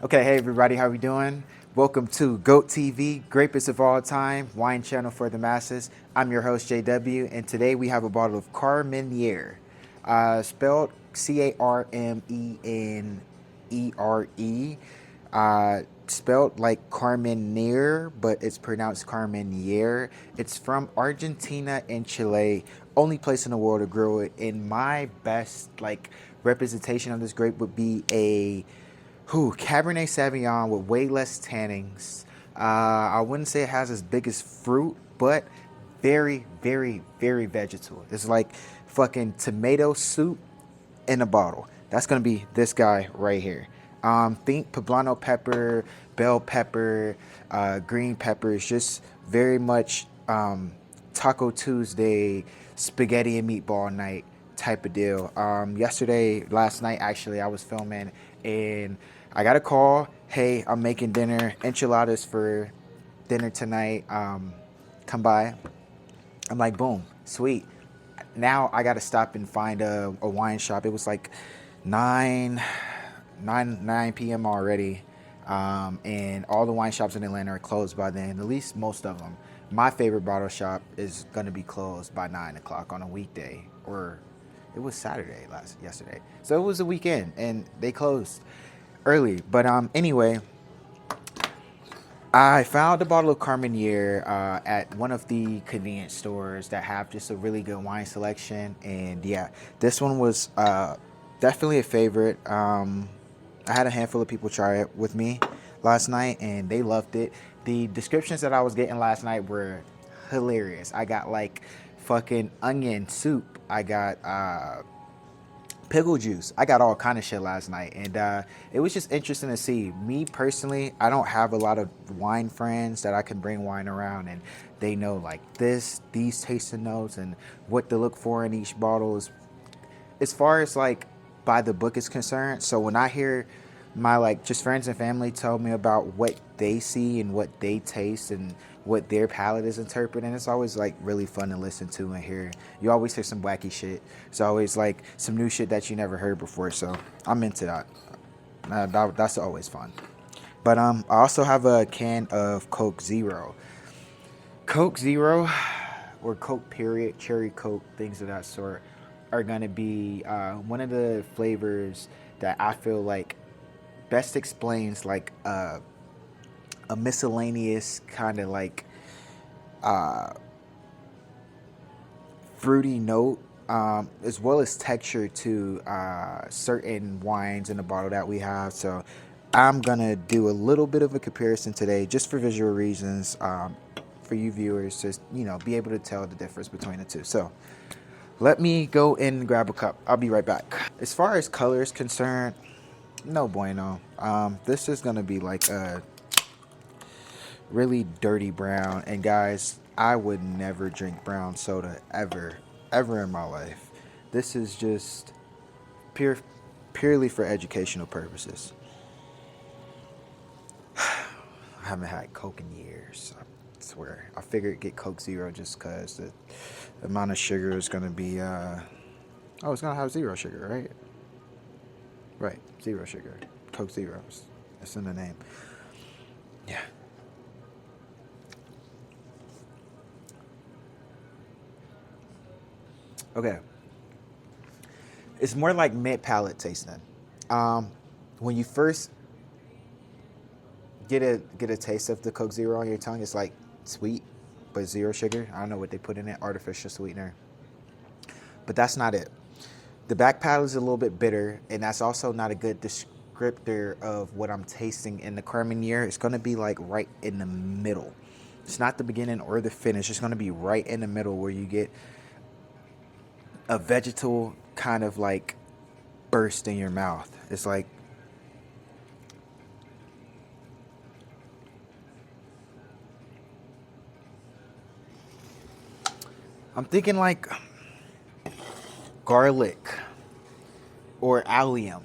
Okay, hey everybody, how we doing? Welcome to GOAT TV, greatest of all time, wine channel for the masses. I'm your host JW, and today we have a bottle of Carmenere, spelled Carmenere, spelled like Carmenere, but it's pronounced Carmenere. It's from Argentina and Chile, only place in the world to grow it. And my best representation of this grape would be a Cabernet Sauvignon with way less tannings. I wouldn't say it has as big as fruit, but very, very, very vegetal. It's like fucking tomato soup in a bottle. That's gonna be this guy right here. Think poblano pepper, bell pepper, green peppers, just very much Taco Tuesday, spaghetti and meatball night type of deal. Last night actually, I was filming and I got a call. Hey, I'm making dinner, enchiladas for dinner tonight. Come by. I'm like, boom, sweet. Now I got to stop and find a wine shop. It was like 9, 9 p.m. already. And all the wine shops in Atlanta are closed by then, at least most of them. My favorite bottle shop is going to be closed by 9 o'clock on a weekday, or it was Saturday yesterday. So it was a weekend and they closed early. But anyway, I found a bottle of Carmenere at one of the convenience stores that have just a really good wine selection. And yeah, this one was definitely a favorite. I had a handful of people try it with me last night and they loved it. The descriptions that I was getting last night were hilarious. I got like fucking onion soup. I got pickle juice. I got all kind of shit last night, and it was just interesting to see. Me personally, I don't have a lot of wine friends that I can bring wine around, and they know like these tasting notes and what to look for in each bottle is as far as like by the book is concerned. So when I hear my like just friends and family tell me about what they see and what they taste and what their palate is interpreting, it's always like really fun to listen to and hear. You always hear some wacky shit. It's always like some new shit that you never heard before. So I'm into that. That's always fun. But I also have a can of Coke Zero. Coke Zero or Coke period, cherry Coke, things of that sort are going to be one of the flavors that I feel like best explains like a miscellaneous kind of like fruity note, as well as texture to certain wines in the bottle that we have. So I'm gonna do a little bit of a comparison today, just for visual reasons, for you viewers to be able to tell the difference between the two. So let me go and grab a cup. I'll be right back. As far as color is concerned, no bueno. This is gonna be like a really dirty brown. And guys, I would never drink brown soda ever in my life. This is just purely for educational purposes. I haven't had Coke in years. I swear. I figured get Coke Zero just because the amount of sugar is gonna be. It's gonna have zero sugar, right? Right, zero sugar. Coke Zeros. It's in the name. Yeah. Okay. It's more like mid palate tasting. Um, when you first get a taste of the Coke Zero on your tongue, it's like sweet, but zero sugar. I don't know what they put in it, artificial sweetener. But that's not it. The back palate is a little bit bitter, and that's also not a good descriptor of what I'm tasting in the Carmenere. It's gonna be like right in the middle. It's not the beginning or the finish. It's gonna be right in the middle where you get a vegetal kind of like burst in your mouth. It's like I'm thinking like garlic or allium,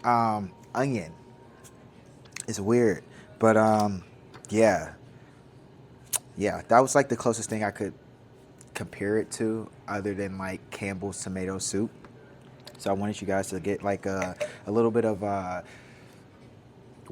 onion. It's weird, but yeah, yeah. That was like the closest thing I could compare it to, other than like Campbell's tomato soup. So I wanted you guys to get like a little bit of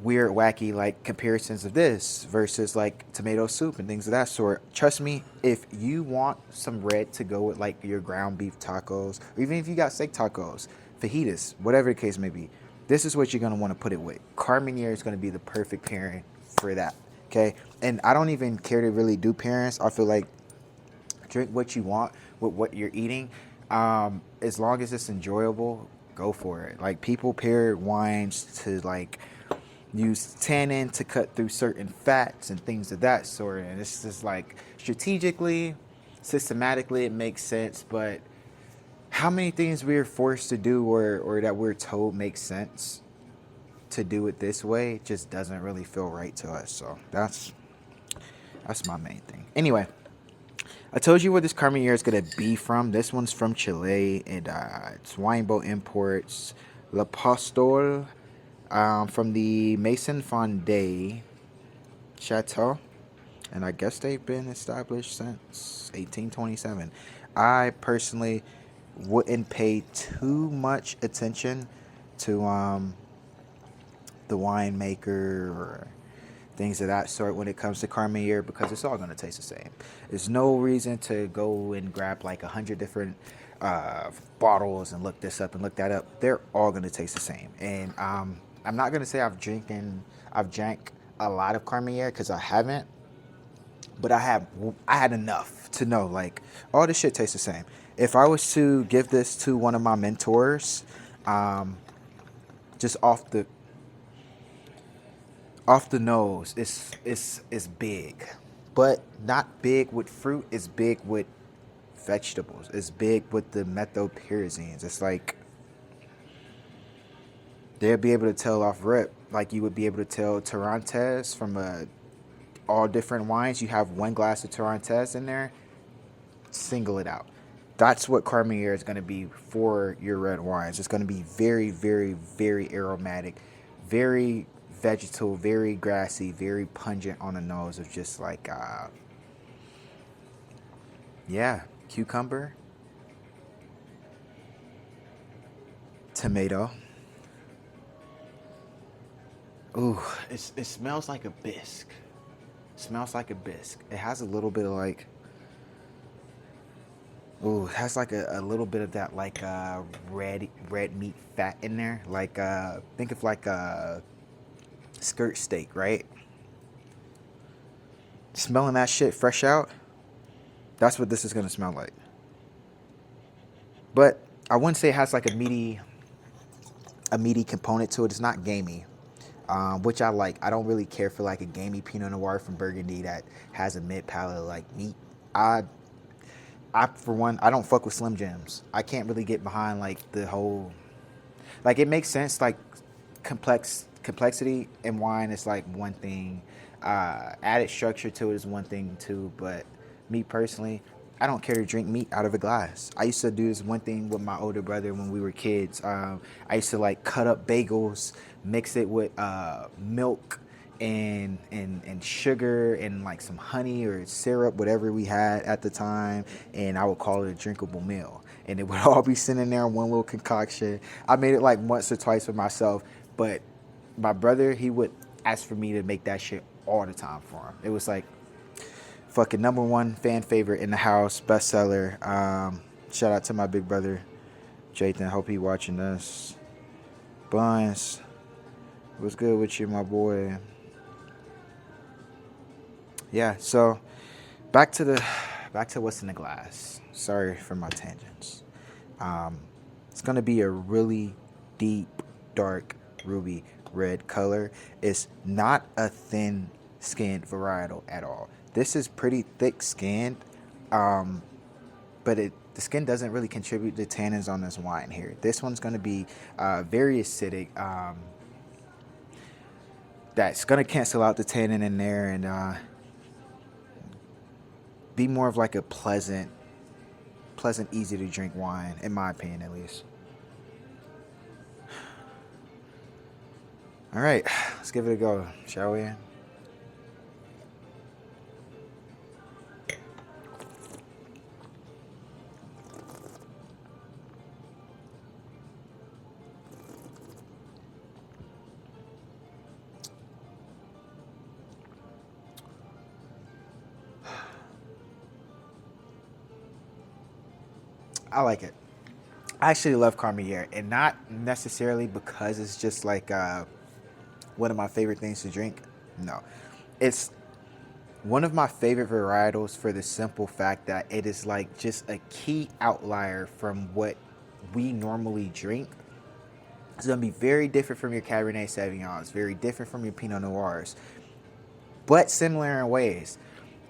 weird, wacky like comparisons of this versus like tomato soup and things of that sort. Trust me, if you want some red to go with like your ground beef tacos, or even if you got steak tacos, fajitas, whatever the case may be, this is what you're gonna want to put it with. Carmenere is gonna be the perfect pairing for that. Okay, and I don't even care to really do pairings. I feel like drink what you want with what you're eating. As long as it's enjoyable, go for it. Like people pair wines to like use tannin to cut through certain fats and things of that sort. And it's just like strategically, systematically, it makes sense. But how many things we're forced to do or that we're told makes sense to do it this way just doesn't really feel right to us. So that's my main thing. Anyway, I told you where this Carmenere is gonna be from. This one's from Chile, and it's Wine Boat Imports, La Postol, from the Maison Fonday Chateau, and I guess they've been established since 1827. I personally wouldn't pay too much attention to the winemaker or things of that sort when it comes to Carmenere because it's all going to taste the same. There's no reason to go and grab like 100 different bottles and look this up and look that up. They're all going to taste the same. And I'm not going to say I've drank a lot of Carmenere because I haven't, but I had enough to know like all this shit tastes the same. If I was to give this to one of my mentors, just off the nose, it's big, but not big with fruit. It's big with vegetables. It's big with the methylpyrazines. It's like they'll be able to tell off rip, like you would be able to tell Torrontés from all different wines. You have one glass of Torrontés in there, single it out. That's what Carmenere is going to be for your red wines. It's going to be very, very, very aromatic, very vegetal, very grassy, very pungent on the nose of just like, yeah, cucumber, tomato. Ooh, it smells like a bisque. It smells like a bisque. It has a little bit of like, ooh, it has like a little bit of that like red meat fat in there. Like think of like a skirt steak, right? Smelling that shit fresh out, that's what this is gonna smell like. But I wouldn't say it has like a meaty component to it. It's not gamey, which I like. I don't really care for like a gamey Pinot Noir from Burgundy that has a mid palate like meat. I I for one, I don't fuck with Slim Jims. I can't really get behind like the whole, like it makes sense like complexity in wine is like one thing. Added structure to it is one thing too. But me personally, I don't care to drink meat out of a glass. I used to do this one thing with my older brother when we were kids. I used to like cut up bagels, mix it with milk and sugar and like some honey or syrup, whatever we had at the time, and I would call it a drinkable meal. And it would all be sitting there in one little concoction. I made it like once or twice for myself, but my brother, he would ask for me to make that shit all the time for him. It was like fucking number one fan favorite in the house, bestseller. Shout out to my big brother, Jathan. Hope he watching this. Buns, what's good with you, my boy? Yeah, so back to what's in the glass. Sorry for my tangents. Um, it's gonna be a really deep, dark ruby red color. It's not a thin skinned varietal at all. This is pretty thick skinned, but the skin doesn't really contribute to tannins on this wine here. This one's gonna be very acidic. That's gonna cancel out the tannin in there and be more of like a pleasant, easy to drink wine, in my opinion at least. All right, let's give it a go, shall we? I like it. I actually love Carmenere, and not necessarily because it's just like one of my favorite things to drink. No, it's one of my favorite varietals for the simple fact that it is like just a key outlier from what we normally drink. It's gonna be very different from your Cabernet Sauvignons, very different from your Pinot Noirs, but similar in ways.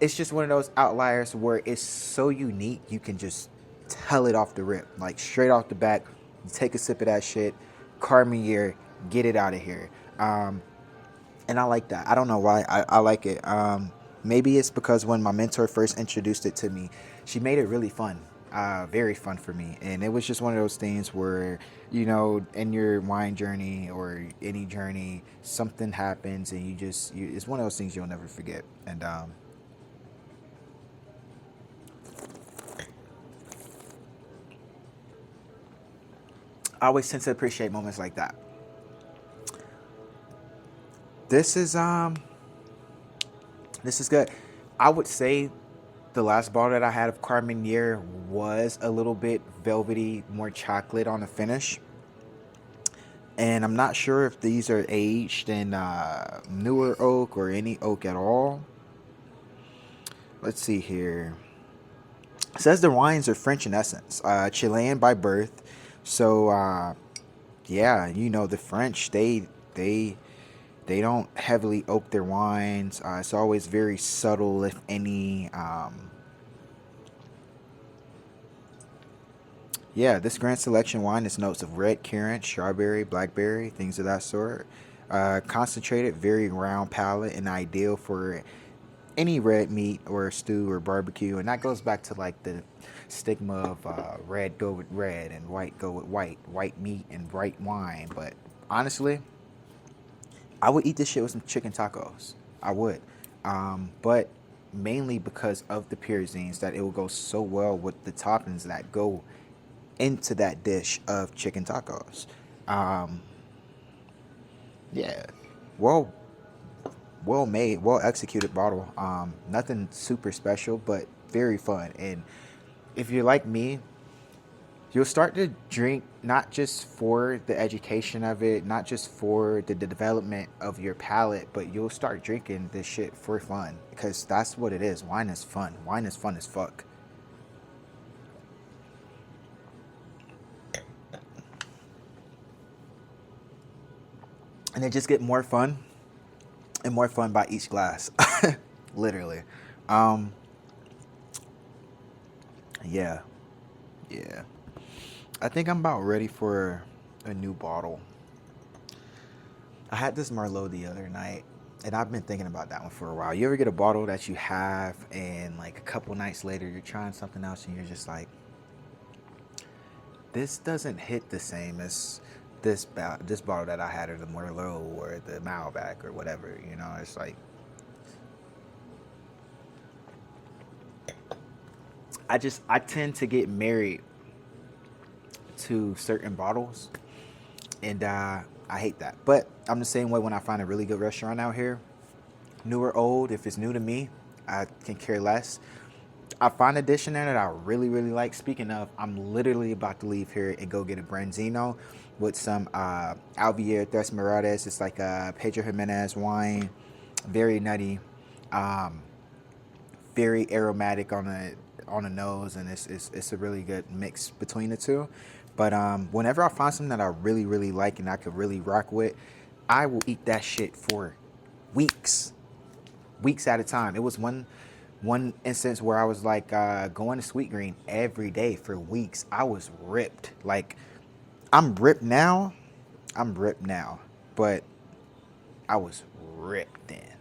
It's just one of those outliers where it's so unique you can just tell it off the rip, like straight off the back. You take a sip of that shit, Carmenere, get it out of here. And I like that. I don't know why I like it. Maybe it's because when my mentor first introduced it to me, she made it really fun, very fun for me. And it was just one of those things where, in your wine journey or any journey, something happens and it's one of those things you'll never forget. And I always tend to appreciate moments like that. This is this is good. I would say the last bottle that I had of Carmenere was a little bit velvety, more chocolate on the finish. And I'm not sure if these are aged in newer oak or any oak at all. Let's see here. It says the wines are French in essence, Chilean by birth. So yeah, the French they don't heavily oak their wines. It's always very subtle, if any. Yeah, this Grand Selection wine is notes of red currant, strawberry, blackberry, things of that sort. Concentrated, very round palate, and ideal for any red meat or stew or barbecue. And that goes back to like the stigma of red go with red and white go with white meat and white wine. But honestly, I would eat this shit with some chicken tacos. I would. But mainly because of the pyrazines, that it will go so well with the toppings that go into that dish of chicken tacos. Um, yeah, well, well made, well executed bottle. Nothing super special, but very fun. And if you're like me, you'll start to drink not just for the education of it, not just for the development of your palate, but you'll start drinking this shit for fun because that's what it is. Wine is fun. Wine is fun as fuck. And it just get more fun and more fun by each glass. Literally. Um, yeah, yeah. I think I'm about ready for a new bottle. I had this Merlot the other night, and I've been thinking about that one for a while. You ever get a bottle that you have, and like a couple nights later, you're trying something else, and you're just like, this doesn't hit the same as this bottle that I had, or the Merlot, or the Malbec, or whatever. It's like I tend to get married to certain bottles, and I hate that. But I'm the same way when I find a really good restaurant out here, new or old. If it's new to me, I can care less. I find a dish in there that I really, really like. Speaking of, I'm literally about to leave here and go get a Branzino with some Alvier Tres Miradas. It's like a Pedro Jimenez wine, very nutty, um, very aromatic on the nose, and it's a really good mix between the two. But whenever I find something that I really, really like and I could really rock with, I will eat that shit for weeks, weeks at a time. It was one instance where I was like going to Sweet Green every day for weeks. I was ripped. Like I'm ripped now. I'm ripped now, but I was ripped then,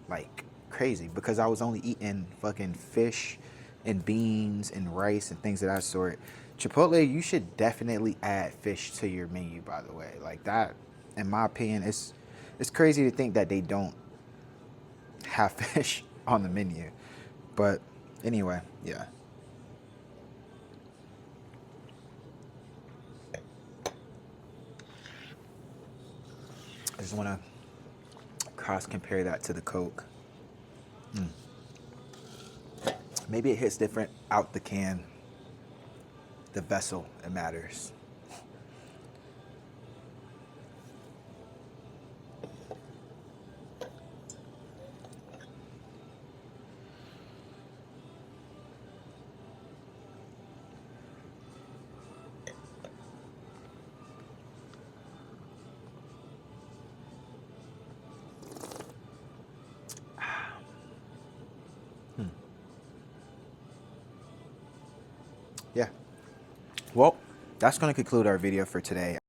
like crazy, because I was only eating fucking fish and beans and rice and things of that sort. Chipotle, you should definitely add fish to your menu. By the way, like that, in my opinion, it's crazy to think that they don't have fish on the menu. But anyway, yeah. I just want to cross compare that to the Coke. Maybe it hits different out the can. the vessel it matters. Yeah. Well, that's going to conclude our video for today.